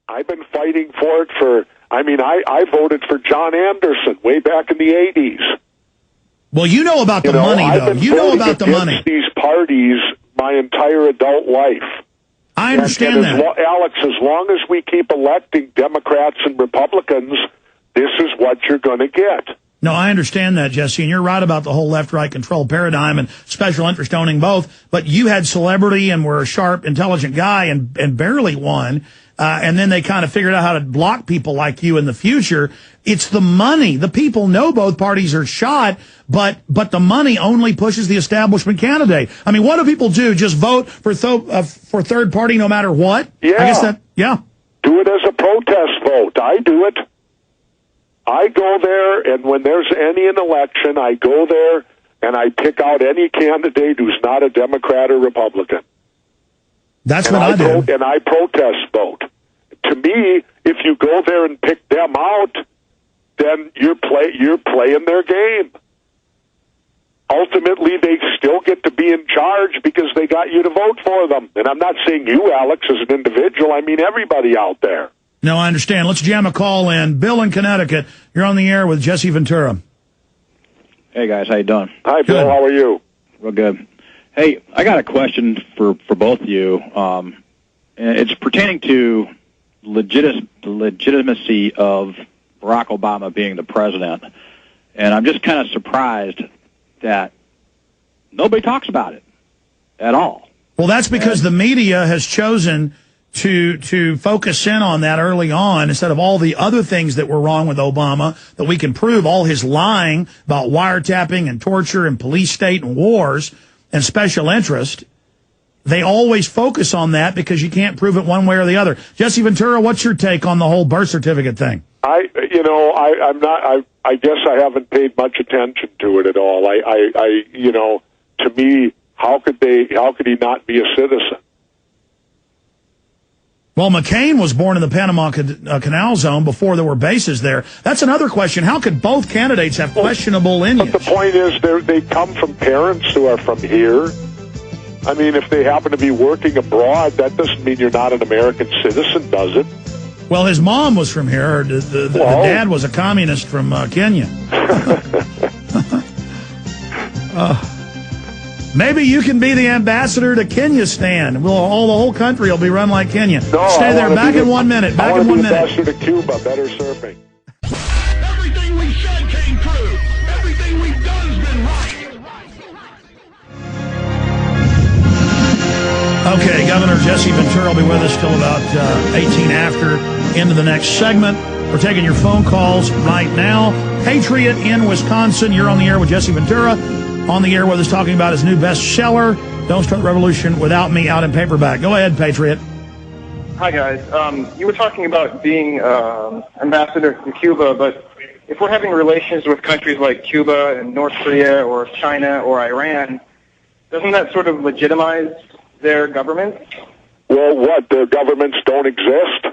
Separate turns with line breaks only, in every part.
I've been fighting for it I voted for John Anderson way back in the 80s.
Well, you know about the money, though. You know about the money.
I've been voting against these parties my entire adult life.
I understand that.
Alex, as long as we keep electing Democrats and Republicans, this is what you're going to get.
No, I understand that, Jesse, and you're right about the whole left-right control paradigm and special interest owning both. But you had celebrity and were a sharp, intelligent guy and barely won. And then they kind of figured out how to block people like you in the future. It's the money. The people know both parties are shot, but the money only pushes the establishment candidate. I mean, what do people do? Just vote for third party no matter what?
Yeah.
I guess yeah.
Do it as a protest vote. I do it. I go there, and when there's an election, I go there and I pick out any candidate who's not a Democrat or Republican.
That's what I do.
And I protest vote. To me, if you go there and pick them out, then you're playing their game. Ultimately, they still get to be in charge because they got you to vote for them. And I'm not saying you, Alex, as an individual. I mean everybody out there.
No, I understand. Let's jam a call in. Bill in Connecticut, you're on the air with Jesse Ventura.
Hey, guys. How you doing?
Hi, Bill.
Good.
How are you?
Real good. Hey, I got a question for both of you. And it's pertaining to legitimacy of Barack Obama being the president. And I'm just kind of surprised that nobody talks about it at all.
Well, that's because the media has chosen to focus in on that early on instead of all the other things that were wrong with Obama that we can prove, all his lying about wiretapping and torture and police state and wars and special interest. They always focus on that because you can't prove it one way or the other. Jesse Ventura, what's your take on the whole birth certificate thing?
I guess I haven't paid much attention to it at all. To me, how could he not be a citizen?
Well, McCain was born in the Panama Canal Zone before there were bases there. That's another question. How could both candidates have questionable lineage?
But the point is, they come from parents who are from here. I mean, if they happen to be working abroad, that doesn't mean you're not an American citizen, does it?
Well, his mom was from here. The dad was a communist from Kenya. Maybe you can be the ambassador to Kenyastan. The whole country will be run like Kenya.
No,
stay there. Back in 1 minute. Back in 1 minute.
Ambassador to Cuba. Better surfing.
Everything we said came true. Everything we've done has been right.
Okay, Governor Jesse Ventura will be with us till about 18 after, into the next segment. We're taking your phone calls right now. Patriot in Wisconsin, you're on the air with Jesse Ventura. On the air with us talking about his new bestseller, Don't Start the Revolution Without Me, out in paperback. Go ahead, Patriot.
Hi, guys. You were talking about being ambassador to Cuba, but if we're having relations with countries like Cuba and North Korea or China or Iran, doesn't that sort of legitimize their governments?
Well, what? Their governments don't exist?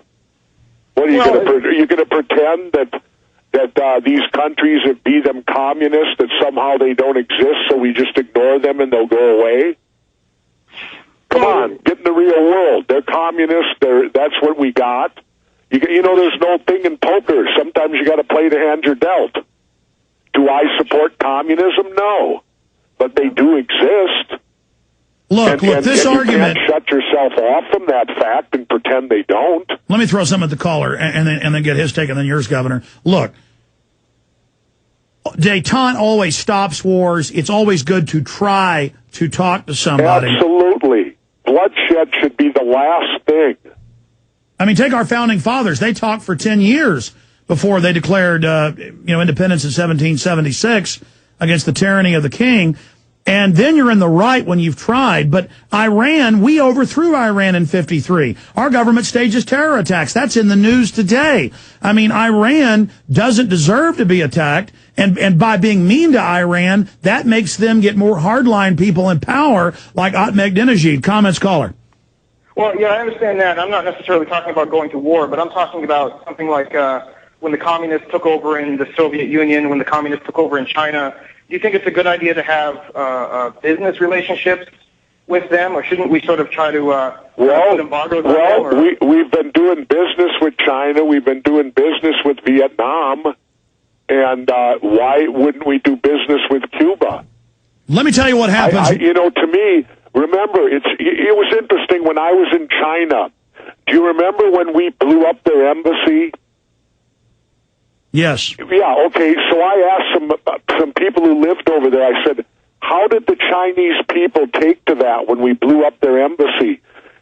What are you going to pretend that these countries, if be them communist, that somehow they don't exist, so we just ignore them and they'll go away? Come on, get in the real world. They're communists. That's what we got. You know, there's no thing in poker. Sometimes you got to play the hand you're dealt. Do I support communism? No, but they do exist.
Look, this argument.
You can't shut yourself off from that fact and pretend they don't.
Let me throw something at the caller and then get his take and then yours, Governor. Look, détente always stops wars. It's always good to try to talk to somebody.
Absolutely. Bloodshed should be the last thing.
I mean, take our founding fathers. They talked for 10 years before they declared independence in 1776 against the tyranny of the king. And then you're in the right when you've tried. But Iran, we overthrew Iran in 53. Our government stages terror attacks. That's in the news today. I mean, Iran doesn't deserve to be attacked. And by being mean to Iran, that makes them get more hardline people in power like Ahmadinejad. Comments, caller.
Well, yeah, I understand that. I'm not necessarily talking about going to war, but I'm talking about something like when the communists took over in the Soviet Union, when the communists took over in China. Do you think it's a good idea to have business relationships with them, or shouldn't we sort of try to put embargoes on them? Or?
We've been doing business with China. We've been doing business with Vietnam. And why wouldn't we do business with Cuba?
Let me tell you what happens.
To me, remember, it was interesting when I was in China. Do you remember when we blew up their embassy?
Yes.
Yeah, okay. So I asked some people who lived over there, I said, how did the Chinese people take to that when we blew up their embassy?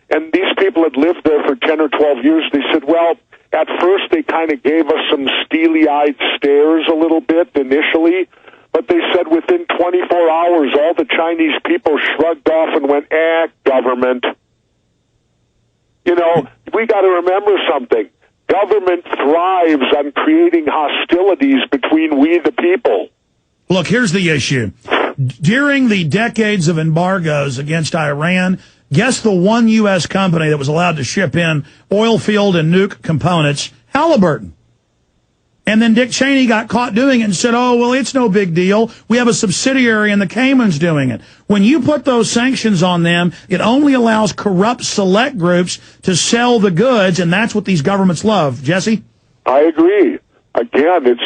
And these people had lived there for 10 or 12 years. They said, well, at first they kind of gave us some steely-eyed stares a little bit initially, but they said within 24 hours all the Chinese people shrugged off and went, government. We got to remember something. Government thrives on creating hostilities between we the people.
Look, here's the issue. During the decades of embargoes against Iran, guess the one U.S. company that was allowed to ship in oil field and nuke components? Halliburton. And then Dick Cheney got caught doing it and said, oh, well, it's no big deal. We have a subsidiary in the Caymans doing it. When you put those sanctions on them, it only allows corrupt select groups to sell the goods, and that's what these governments love. Jesse?
I agree. Again, it's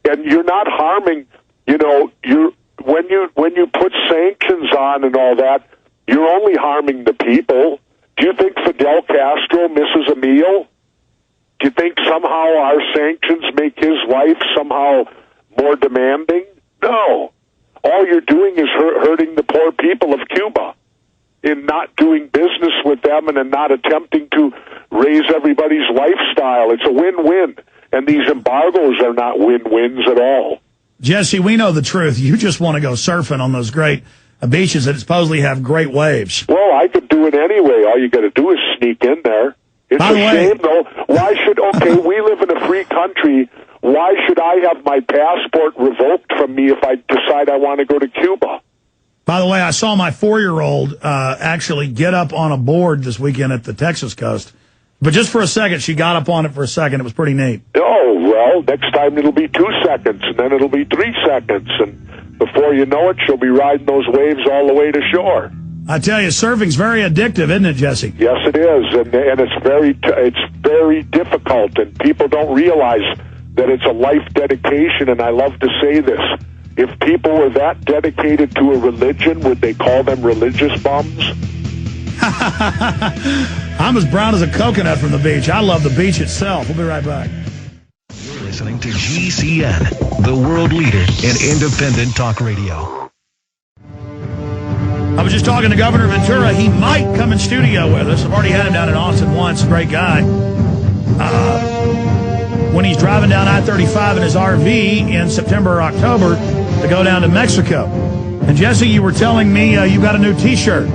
and you're not harming, when you put sanctions on and all that, you're only harming the people. Do you think Fidel Castro misses a meal? Do you think somehow our sanctions make his life somehow more demanding? No. All you're doing is hurting the poor people of Cuba in not doing business with them and in not attempting to raise everybody's lifestyle. It's a win-win. And these embargoes are not win-wins at all.
Jesse, we know the truth. You just want to go surfing on those great beaches that supposedly have great waves.
Well, I could do it anyway. All you got to do is sneak in there. It's a shame, though. Why should, we live in a free country. Why should I have my passport revoked from me if I decide I want to go to Cuba?
By the way, I saw my 4-year-old actually get up on a board this weekend at the Texas coast. But just for a second, she got up on it for a second. It was pretty neat.
Oh, well, next time it'll be 2 seconds, and then it'll be 3 seconds. And before you know it, she'll be riding those waves all the way to shore.
I tell you, surfing's very addictive, isn't it, Jesse?
Yes, it is, and it's very difficult, and people don't realize that it's a life dedication. And I love to say this: if people were that dedicated to a religion, would they call them religious bums?
I'm as brown as a coconut from the beach. I love the beach itself. We'll be right back.
You're listening to GCN, the world leader in independent talk radio.
I was just talking to Governor Ventura. He might come in studio with us. I've already had him down in Austin once. Great guy. When he's driving down I-35 in his RV in September or October to go down to Mexico. And, Jesse, you were telling me you got a new T-shirt.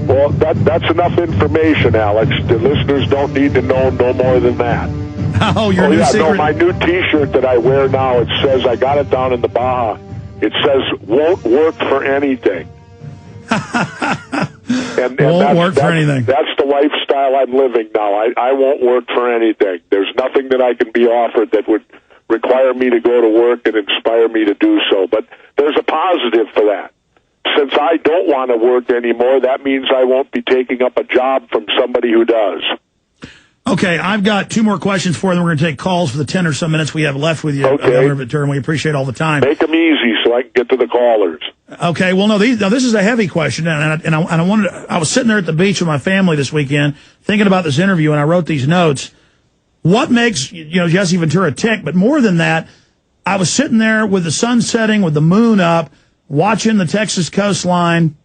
Well, that's enough information, Alex. The listeners don't need to know no more than that.
Oh, your new secret?
No, my new T-shirt that I wear now, it says, I got it down in the Baja, it says, won't work for anything. and
won't work for anything.
That's the lifestyle I'm living now. I won't work for anything. There's nothing that I can be offered that would require me to go to work and inspire me to do so. But there's a positive for that. Since I don't want to work anymore, that means I won't be taking up a job from somebody who does.
Okay, I've got 2 more questions for you, and we're going to take calls for the 10 or so minutes we have left with you, Governor Ventura, and we appreciate all the time.
Make them easy so I can get to the callers.
Okay, well, no, this is a heavy question, and I was sitting there at the beach with my family this weekend thinking about this interview, and I wrote these notes. What makes, Jesse Ventura tick? But more than that, I was sitting there with the sun setting, with the moon up, watching the Texas coastline,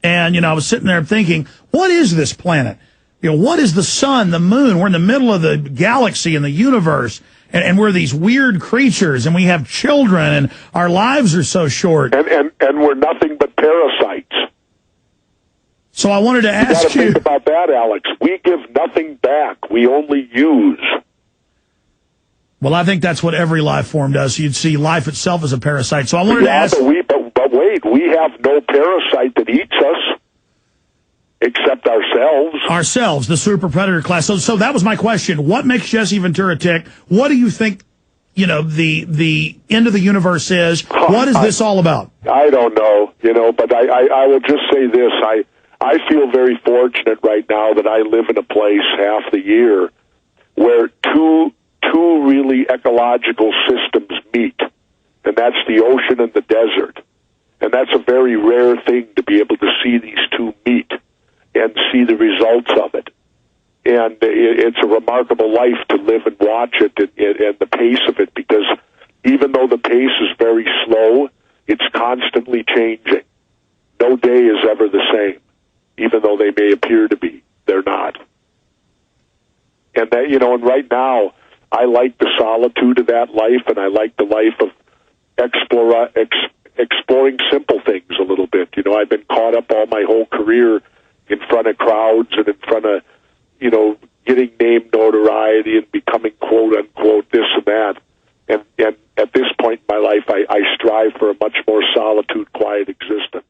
and, I was sitting there thinking, what is this planet? What is the sun, the moon? We're in the middle of the galaxy and the universe, and we're these weird creatures, and we have children, and our lives are so short.
And we're nothing but parasites.
So I wanted to ask you...
think about that, Alex. We give nothing back. We only use.
Well, I think that's what every life form does. You'd see life itself as a parasite. So I wanted to ask...
But wait, we have no parasite that eats us. Except ourselves.
Ourselves, the super predator class. So that was my question. What makes Jesse Ventura tick? What do you think, the end of the universe is? What is this all about?
I don't know, but I will just say this. I feel very fortunate right now that I live in a place half the year where two really ecological systems meet, and that's the ocean and the desert. And that's a very rare thing to be able to see these two meet and see the results of it. And it's a remarkable life to live and watch it and the pace of it, because even though the pace is very slow, it's constantly changing. No day is ever the same, even though they may appear to be. They're not. And that, and right now, I like the solitude of that life, and I like the life of exploring simple things a little bit. I've been caught up all my whole career in front of crowds and in front of, getting name notoriety and becoming quote unquote this and that. And at this point in my life, I strive for a much more solitude, quiet existence.